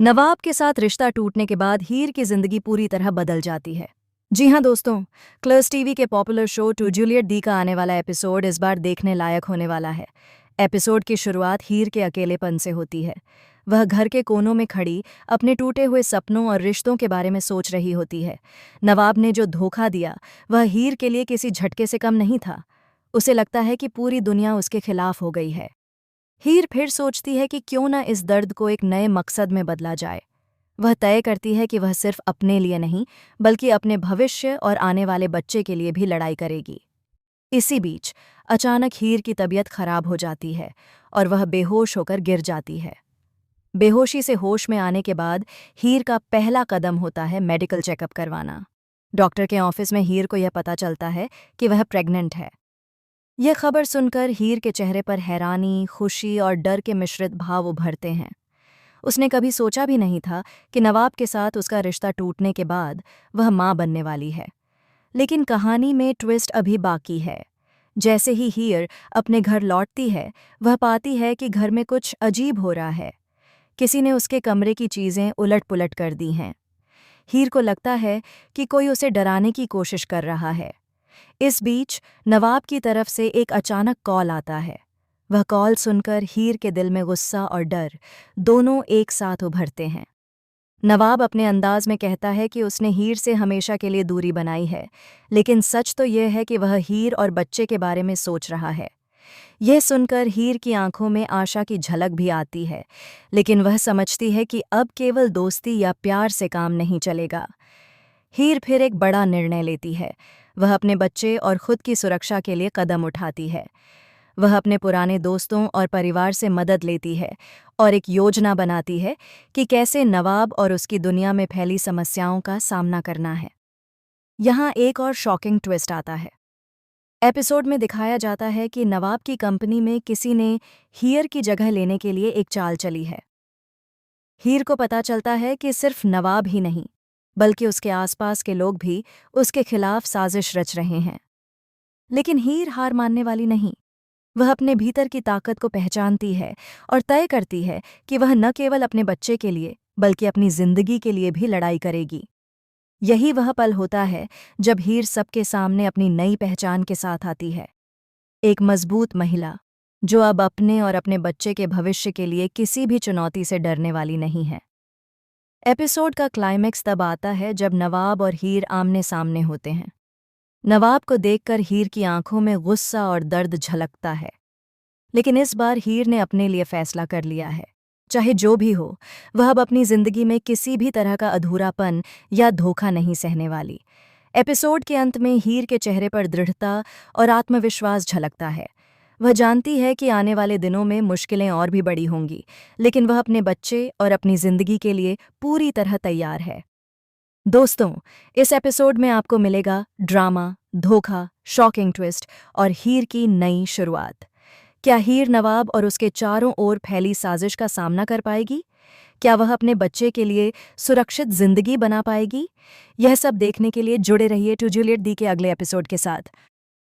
नवाब के साथ रिश्ता टूटने के बाद हीर की जिंदगी पूरी तरह बदल जाती है। जी हाँ दोस्तों, क्लर्स टीवी के पॉपुलर शो टू जूलियट दी का आने वाला एपिसोड इस बार देखने लायक होने वाला है। एपिसोड की शुरुआत हीर के अकेलेपन से होती है। वह घर के कोनों में खड़ी अपने टूटे हुए सपनों और रिश्तों के बारे में सोच रही होती है। नवाब ने जो धोखा दिया वह हीर के लिए किसी झटके से कम नहीं था। उसे लगता है कि पूरी दुनिया उसके खिलाफ हो गई है। हीर फिर सोचती है कि क्यों न इस दर्द को एक नए मकसद में बदला जाए। वह तय करती है कि वह सिर्फ अपने लिए नहीं बल्कि अपने भविष्य और आने वाले बच्चे के लिए भी लड़ाई करेगी। इसी बीच अचानक हीर की तबीयत खराब हो जाती है और वह बेहोश होकर गिर जाती है। बेहोशी से होश में आने के बाद हीर का पहला कदम होता है मेडिकल चेकअप करवाना। डॉक्टर के ऑफिस में हीर को यह पता चलता है कि वह प्रेग्नेंट है। यह खबर सुनकर हीर के चेहरे पर हैरानी, खुशी और डर के मिश्रित भाव उभरते हैं। उसने कभी सोचा भी नहीं था कि नवाब के साथ उसका रिश्ता टूटने के बाद वह मां बनने वाली है। लेकिन कहानी में ट्विस्ट अभी बाकी है। जैसे ही हीर अपने घर लौटती है, वह पाती है कि घर में कुछ अजीब हो रहा है। किसी ने उसके कमरे की चीजें उलट-पुलट कर दी हैं। हीर को लगता है कि कोई उसे डराने की कोशिश कर रहा है। इस बीच नवाब की तरफ से एक अचानक कॉल आता है। वह कॉल सुनकर हीर के दिल में गुस्सा और डर दोनों एक साथ उभरते हैं। नवाब अपने अंदाज में कहता है कि उसने हीर से हमेशा के लिए दूरी बनाई है, लेकिन सच तो यह है कि वह हीर और बच्चे के बारे में सोच रहा है। यह सुनकर हीर की आंखों में आशा की झलक भी आती है, लेकिन वह समझती है कि अब केवल दोस्ती या प्यार से काम नहीं चलेगा। हीर फिर एक बड़ा निर्णय लेती है। वह अपने बच्चे और खुद की सुरक्षा के लिए कदम उठाती है। वह अपने पुराने दोस्तों और परिवार से मदद लेती है और एक योजना बनाती है कि कैसे नवाब और उसकी दुनिया में फैली समस्याओं का सामना करना है। यहाँ एक और शॉकिंग ट्विस्ट आता है। एपिसोड में दिखाया जाता है कि नवाब की कंपनी में किसी ने हीर की जगह लेने के लिए एक चाल चली है। हीर को पता चलता है कि सिर्फ नवाब ही नहीं बल्कि उसके आसपास के लोग भी उसके खिलाफ साजिश रच रहे हैं। लेकिन हीर हार मानने वाली नहीं। वह अपने भीतर की ताकत को पहचानती है और तय करती है कि वह न केवल अपने बच्चे के लिए बल्कि अपनी जिंदगी के लिए भी लड़ाई करेगी। यही वह पल होता है जब हीर सबके सामने अपनी नई पहचान के साथ आती है। एक मजबूत महिला जो अब अपने और अपने बच्चे के भविष्य के लिए किसी भी चुनौती से डरने वाली नहीं है। एपिसोड का क्लाइमेक्स तब आता है जब नवाब और हीर आमने सामने होते हैं। नवाब को देखकर हीर की आंखों में गुस्सा और दर्द झलकता है, लेकिन इस बार हीर ने अपने लिए फैसला कर लिया है। चाहे जो भी हो, वह अब अपनी जिंदगी में किसी भी तरह का अधूरापन या धोखा नहीं सहने वाली। एपिसोड के अंत में हीर के चेहरे पर दृढ़ता और आत्मविश्वास झलकता है। वह जानती है कि आने वाले दिनों में मुश्किलें और भी बड़ी होंगी, लेकिन वह अपने बच्चे और अपनी जिंदगी के लिए पूरी तरह तैयार है। दोस्तों, इस एपिसोड में आपको मिलेगा ड्रामा, धोखा, शॉकिंग ट्विस्ट और हीर की नई शुरुआत। क्या हीर नवाब और उसके चारों ओर फैली साजिश का सामना कर पाएगी? क्या वह अपने बच्चे के लिए सुरक्षित जिंदगी बना पाएगी? यह सब देखने के लिए जुड़े रहिए टू जूलियट दी के अगले एपिसोड के साथ।